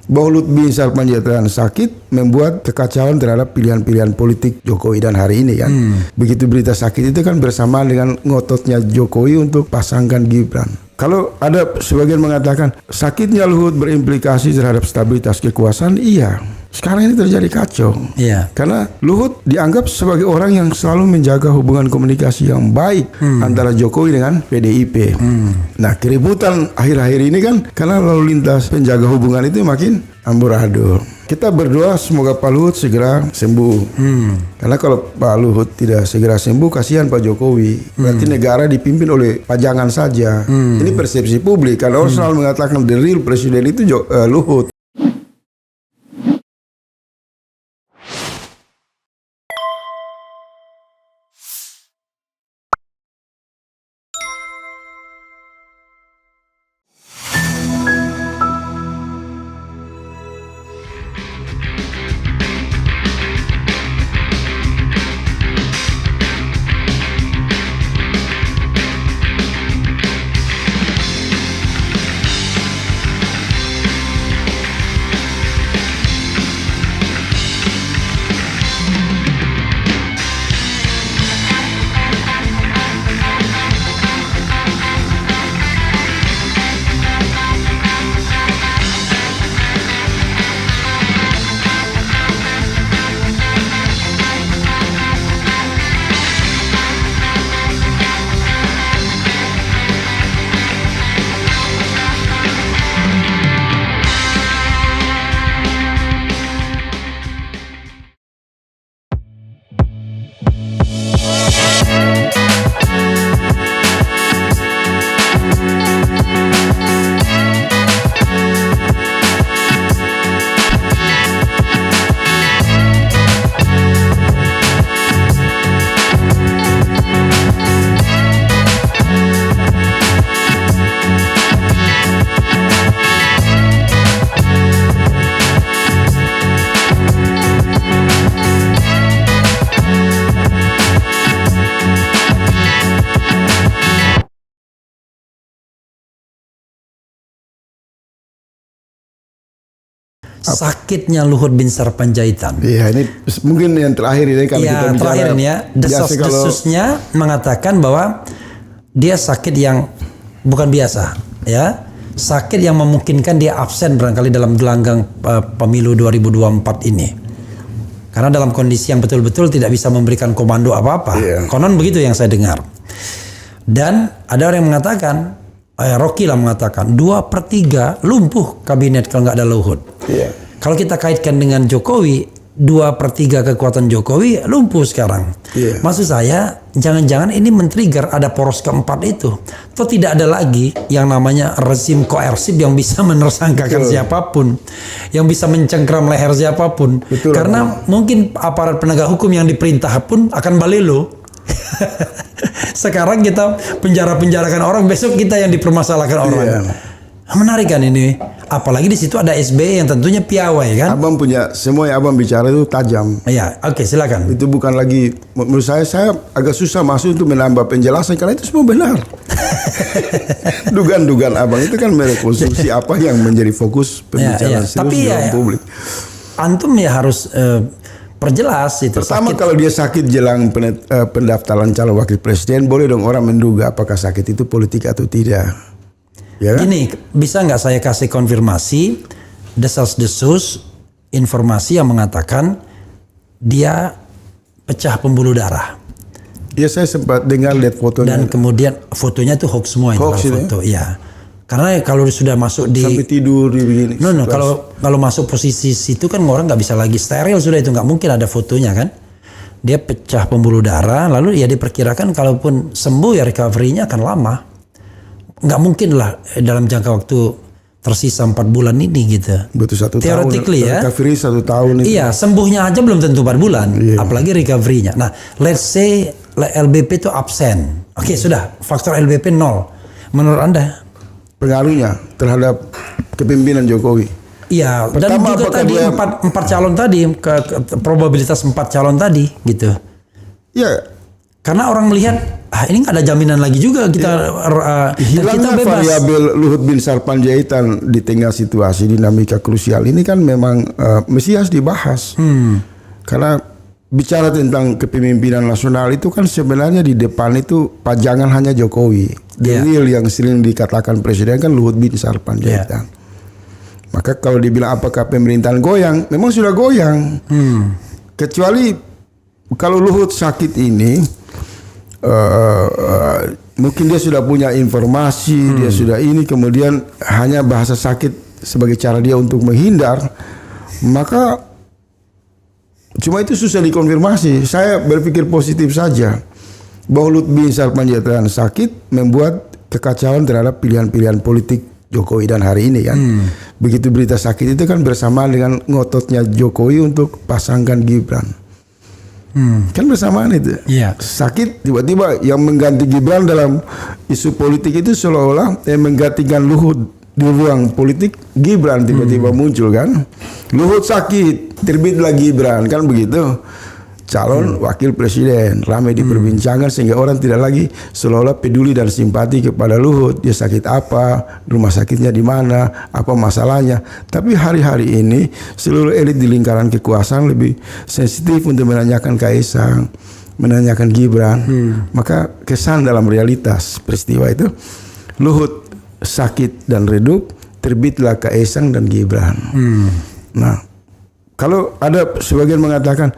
bahwa Luhut Binsar Panjaitan sakit membuat kekacauan terhadap pilihan-pilihan politik Jokowi dan hari ini kan. Begitu berita sakit itu kan bersamaan dengan ngototnya Jokowi untuk pasangkan Gibran. Kalau ada sebagian mengatakan sakitnya Luhut berimplikasi terhadap stabilitas kekuasaan, iya. Sekarang ini terjadi kacau. Iya. Karena Luhut dianggap sebagai orang yang selalu menjaga hubungan komunikasi yang baik antara Jokowi dengan PDIP. Nah, keributan akhir-akhir ini kan karena lalu lintas penjaga hubungan itu makin amburadul. Kita berdoa semoga Pak Luhut segera sembuh. Karena kalau Pak Luhut tidak segera sembuh, kasihan Pak Jokowi. Berarti negara dipimpin oleh pajangan saja. Ini persepsi publik. Kalau orang selalu mengatakan the real presiden itu Luhut. Sakitnya Luhut Binsar Panjaitan. Iya, ini mungkin yang terakhir ini kalau kita bicara. Terakhir ini ya, desas-desusnya mengatakan bahwa dia sakit yang bukan biasa, ya. Sakit yang memungkinkan dia absen barangkali dalam gelanggang pemilu 2024 ini. Karena dalam kondisi yang betul-betul tidak bisa memberikan komando apa-apa. Konon begitu yang saya dengar. Dan ada orang yang mengatakan, Rocky lah mengatakan 2/3 lumpuh kabinet kalau nggak ada Luhut. Kalau kita kaitkan dengan Jokowi, 2/3 kekuatan Jokowi lumpuh sekarang. Maksud saya, jangan-jangan ini men-trigger ada poros keempat itu. Atau tidak ada lagi yang namanya rezim koersif yang bisa menersangkakan siapapun, yang bisa mencengkram leher siapapun. Karena mungkin aparat penegak hukum yang diperintah pun akan balelo. Sekarang kita penjara-penjarakan orang, besok kita yang dipermasalahkan orang. Menarik kan ini, apalagi di situ ada SBY yang tentunya piawai kan. Abang punya semua yang abang bicara itu tajam. Iya, oke, silakan. Itu bukan lagi, menurut saya agak susah masuk untuk menambah penjelasan karena itu semua benar. Dugaan-dugaan abang itu kan merekonstruksi apa yang menjadi fokus pembicaraan serius di ruang publik. Antum ya harus perjelas itu. Pertama, kalau dia sakit jelang pendaftaran calon wakil presiden, boleh dong orang menduga apakah sakit itu politik atau tidak. Ya kan? Gini, bisa nggak saya kasih konfirmasi desas-desus informasi yang mengatakan dia pecah pembuluh darah. Ya, saya sempat dengar lihat fotonya. Dan kemudian fotonya itu hoax semua itu foto. Ya. Karena kalau sudah masuk di sampai tidur di begini. Kalau masuk posisi situ kan orang nggak bisa lagi steril, sudah itu nggak mungkin ada fotonya kan. Dia pecah pembuluh darah, lalu ya diperkirakan kalaupun sembuh ya recovery-nya akan lama. Nggak mungkin lah dalam jangka waktu tersisa 4 bulan ini gitu. Betul, 1 tahun. Theoretically ya. Recovery 1 tahun itu. Iya, sembuhnya aja belum tentu 4 bulan. Apalagi recovery-nya. Nah, let's say LBP itu absen. Oke, sudah. Faktor LBP 0. Menurut Anda? Pengaruhnya terhadap kepemimpinan Jokowi. Iya, dan juga tadi 4 calon tadi, probabilitas 4 calon tadi gitu. Ya. Karena orang melihat ini nggak ada jaminan lagi juga kita dan kita hilangnya bebas. variabel Luhut bin Sarpanjaitan di tengah situasi dinamika krusial ini kan memang mesti harus dibahas. Karena bicara tentang kepemimpinan nasional itu kan sebenarnya di depan itu pajangan hanya Jokowi. Real yang sering dikatakan presiden kan Luhut bin Sarpanjaitan. Maka kalau dibilang apakah pemerintahan goyang, memang sudah goyang. Kecuali kalau Luhut sakit ini, mungkin dia sudah punya informasi, dia sudah ini, kemudian hanya bahasa sakit sebagai cara dia untuk menghindar, maka cuma itu susah dikonfirmasi. Saya berpikir positif saja bahwa Luhut bin Sarpanjaitan sakit membuat kekacauan terhadap pilihan-pilihan politik Jokowi dan hari ini kan. Begitu berita sakit itu kan bersamaan dengan ngototnya Jokowi untuk pasangkan Gibran. Kan bersamaan itu. Sakit tiba-tiba yang mengganti Gibran dalam isu politik itu seolah-olah yang menggantikan Luhut di ruang politik, Gibran tiba-tiba muncul kan. Luhut sakit, terbitlah Gibran, kan begitu. Calon wakil presiden ramai diperbincangkan sehingga orang tidak lagi seolah-olah peduli dan simpati kepada Luhut. Dia sakit apa, rumah sakitnya di mana, apa masalahnya. Tapi hari-hari ini seluruh elit di lingkaran kekuasaan lebih sensitif untuk menanyakan Kaisang, menanyakan Gibran. Maka kesan dalam realitas peristiwa itu, Luhut sakit dan redup, terbitlah Kaisang dan Gibran. Nah, kalau ada sebagian mengatakan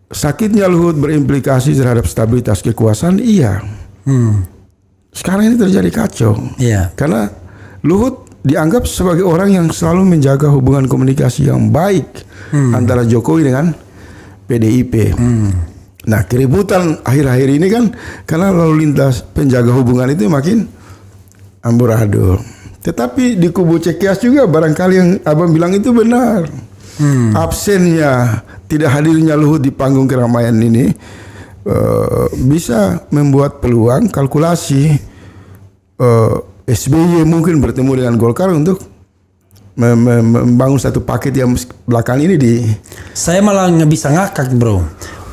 sakitnya Luhut berimplikasi terhadap stabilitas kekuasaan, iya. Sekarang ini terjadi kacau. Karena Luhut dianggap sebagai orang yang selalu menjaga hubungan komunikasi yang baik antara Jokowi dengan PDIP. Nah, keributan akhir-akhir ini kan karena lalu lintas penjaga hubungan itu makin amburadul. Tetapi di kubu Cekes juga barangkali yang abang bilang itu benar. Absennya, tidak hadirnya Luhut di panggung keramaian ini bisa membuat peluang kalkulasi SBY mungkin bertemu dengan Golkar untuk membangun satu paket yang belakang ini di. Saya malah nggak bisa ngakak bro.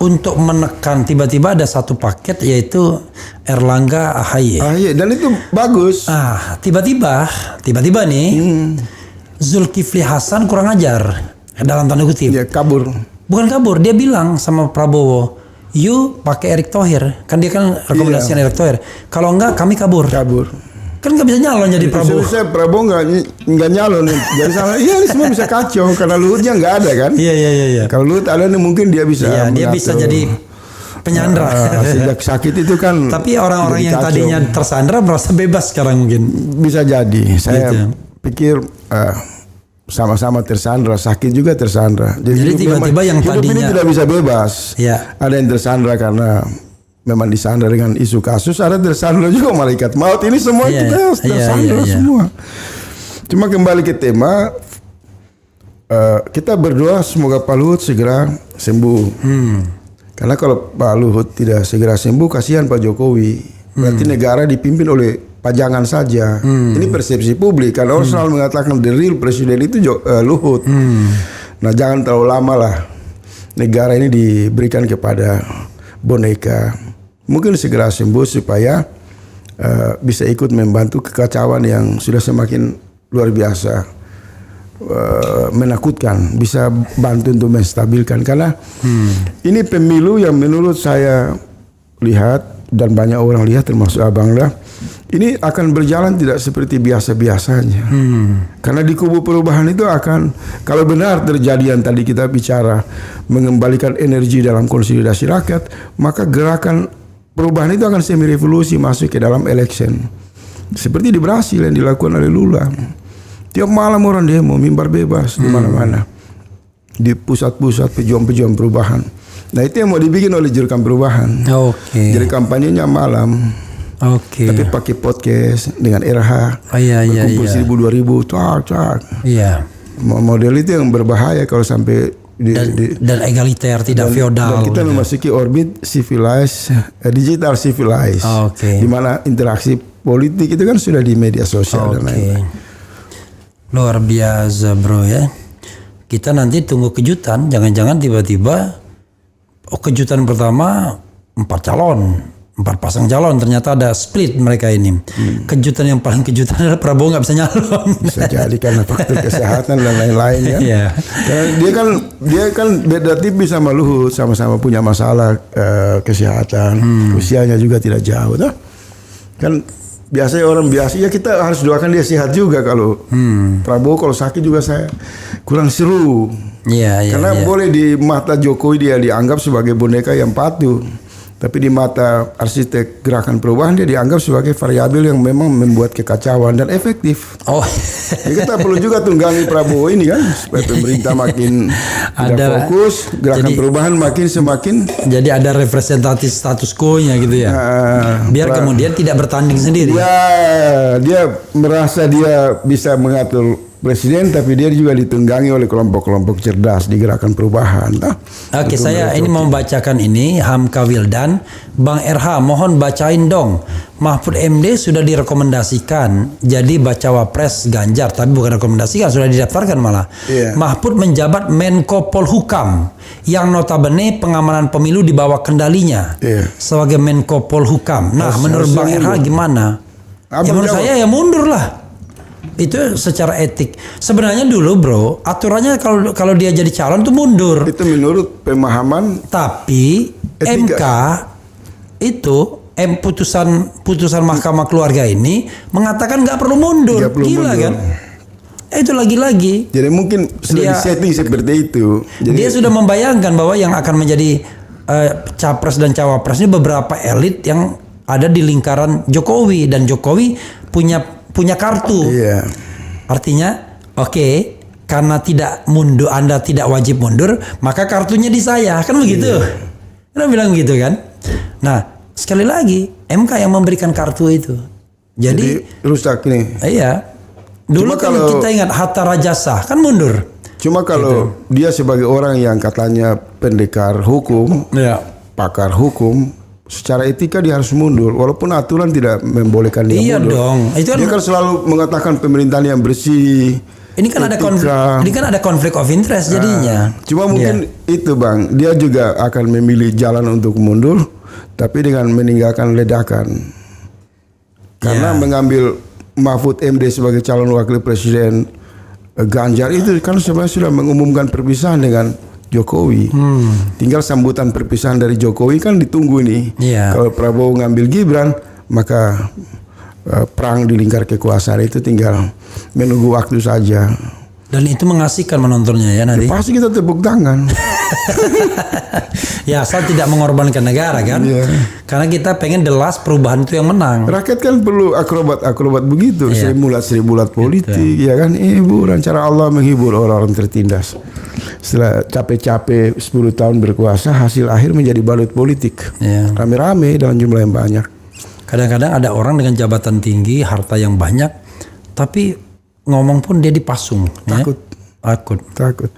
Untuk menekan tiba-tiba ada satu paket yaitu Erlangga AHY. Dan itu bagus. Tiba-tiba nih Zulkifli Hasan kurang ajar dalam tanda kutip. Ya, kabur. Bukan kabur, dia bilang sama Prabowo, "You pakai Erick Thohir." Kan dia kan rekomendasikan Erick Thohir. Kalau enggak kami kabur. Kan nggak bisa nyalon jadi Prabowo. Saya Prabowo nggak nyalon. Jadi salah. Iya, ini semua bisa kacau karena Luhutnya nggak ada kan. Iya. Kalau Luhut ada nih mungkin dia bisa. Dia bisa jadi penyandra. Sejak sakit itu kan. Tapi orang-orang yang tadinya tersandra merasa bebas sekarang mungkin. Bisa jadi. Saya pikir sama-sama tersandra, sakit juga tersandra. Jadi tiba-tiba yang tadinya ini tidak bisa bebas. Ada yang tersandra karena memang disandra dengan isu kasus, ada tersandra juga malaikat maut. Ini semua kita tersandra semua. Cuma kembali ke tema, kita berdoa semoga Pak Luhut segera sembuh. Karena kalau Pak Luhut tidak segera sembuh, kasihan Pak Jokowi. Berarti negara dipimpin oleh pajangan saja. Ini persepsi publik. Karena orang selalu mengatakan the real presiden itu Luhut. Nah, jangan terlalu lama lah. Negara ini diberikan kepada boneka. Mungkin segera sembuh supaya bisa ikut membantu kekacauan yang sudah semakin luar biasa, menakutkan. Bisa bantu untuk menstabilkan. Karena ini pemilu yang menurut saya lihat dan banyak orang lihat termasuk abang lah, ini akan berjalan tidak seperti biasa-biasanya. Karena di kubu perubahan itu akan, kalau benar terjadi yang tadi kita bicara, mengembalikan energi dalam konsolidasi rakyat, maka gerakan perubahan itu akan semi revolusi masuk ke dalam election. Seperti di Brasil yang dilakukan oleh Lula. Tiap malam orang demo, mimbar bebas di mana-mana. Di pusat-pusat pejuang-pejuang perubahan. Nah, itu yang mau dibikin oleh Jurkam Perubahan. Jadi kampanyenya malam. Tapi pakai podcast dengan RH. Berkumpul 1.000-2.000. Model itu yang berbahaya kalau sampai dan egaliter, tidak feodal. Dan kita memasuki orbit civilized, digital civilized. Di mana interaksi politik itu kan sudah di media sosial dan lain-lain. Luar biasa bro ya. Kita nanti tunggu kejutan. Jangan-jangan tiba-tiba kejutan pertama 4 calon. 4 pasang calon, ternyata ada split mereka ini. Kejutan yang paling kejutan adalah Prabowo nggak bisa nyalon. Bisa jadi karena faktor kesehatan dan lain-lain kan. Iya. Karena dia kan beda tipis sama Luhut, sama-sama punya masalah kesehatan. Usianya juga tidak jauh, toh. Kan biasanya orang biasa ya kita harus doakan dia sehat juga. Kalau Prabowo kalau sakit juga saya kurang seru. Iya. Karena boleh di mata Jokowi dia dianggap sebagai boneka yang patuh. Tapi di mata arsitek gerakan perubahan dia dianggap sebagai variabel yang memang membuat kekacauan dan efektif. Oh. Jadi kita perlu juga tunggangi Prabowo ini kan supaya pemerintah makin tidak fokus, gerakan perubahan makin semakin. Jadi ada representatif status quo-nya gitu ya. Biar kemudian tidak bertanding sendiri. Ya, dia merasa dia bisa mengatur presiden, tapi dia juga ditunggangi oleh kelompok-kelompok cerdas di gerakan perubahan. Oke, saya ini mau membacakan ini Hamka Wildan. Bang RH, mohon bacain dong. Mahfud MD sudah direkomendasikan jadi bacawa pres Ganjar, tapi bukan rekomendasikan, sudah didaftarkan malah. Iya. Mahfud menjabat Menko Polhukam yang notabene pengamanan pemilu di bawah kendalinya. Iya. Sebagai Menko Polhukam. Nah, menurut Bang RH gimana? Ya menurut saya ya mundur lah. Itu secara etik. Sebenarnya dulu bro, aturannya kalau dia jadi calon tuh mundur. Itu menurut pemahaman. Tapi etika. MK itu putusan Mahkamah Keluarga ini mengatakan nggak perlu mundur. Gila kan? Itu lagi-lagi. Jadi mungkin sudah disetting seperti itu. Jadi, dia sudah membayangkan bahwa yang akan menjadi capres dan cawapres ini beberapa elit yang ada di lingkaran Jokowi, dan Jokowi punya kartu. Iya. Artinya, oke, karena tidak mundur, Anda tidak wajib mundur, maka kartunya di saya, kan begitu? Kita bilang gitu kan? Nah, sekali lagi MK yang memberikan kartu itu. Jadi rusak nih. Iya. Dulu kan kita ingat Hatta Rajasa kan mundur. Cuma kalau dia sebagai orang yang katanya pendekar hukum, pakar hukum, secara etika dia harus mundur, walaupun aturan tidak membolehkan dia mundur. Iya dong. Itu kan, dia kan selalu mengatakan pemerintahan yang bersih. Ini kan ada konflik of interest jadinya. Cuma mungkin itu Bang, dia juga akan memilih jalan untuk mundur, tapi dengan meninggalkan ledakan. Karena mengambil Mahfud MD sebagai calon wakil presiden Ganjar itu kan sebenarnya sudah mengumumkan perpisahan dengan Jokowi. Tinggal sambutan perpisahan dari Jokowi kan ditunggu nih. Kalau Prabowo ngambil Gibran, maka perang di lingkar kekuasaan itu tinggal menunggu waktu saja. Dan itu mengasihkan menontonnya ya nanti. Ya, pasti kita tepuk tangan. Ya asal tidak mengorbankan negara kan. Karena kita pengen the last perubahan itu yang menang. Rakyat kan perlu akrobat begitu. Seribulat politik. Ya kan, hiburan. Cara Allah menghibur orang-orang tertindas. Setelah capek-capek 10 tahun berkuasa, hasil akhir menjadi balut politik. Rame-rame dalam jumlah yang banyak. Kadang-kadang ada orang dengan jabatan tinggi, harta yang banyak, tapi ngomong pun dia dipasung. Takut. Takut.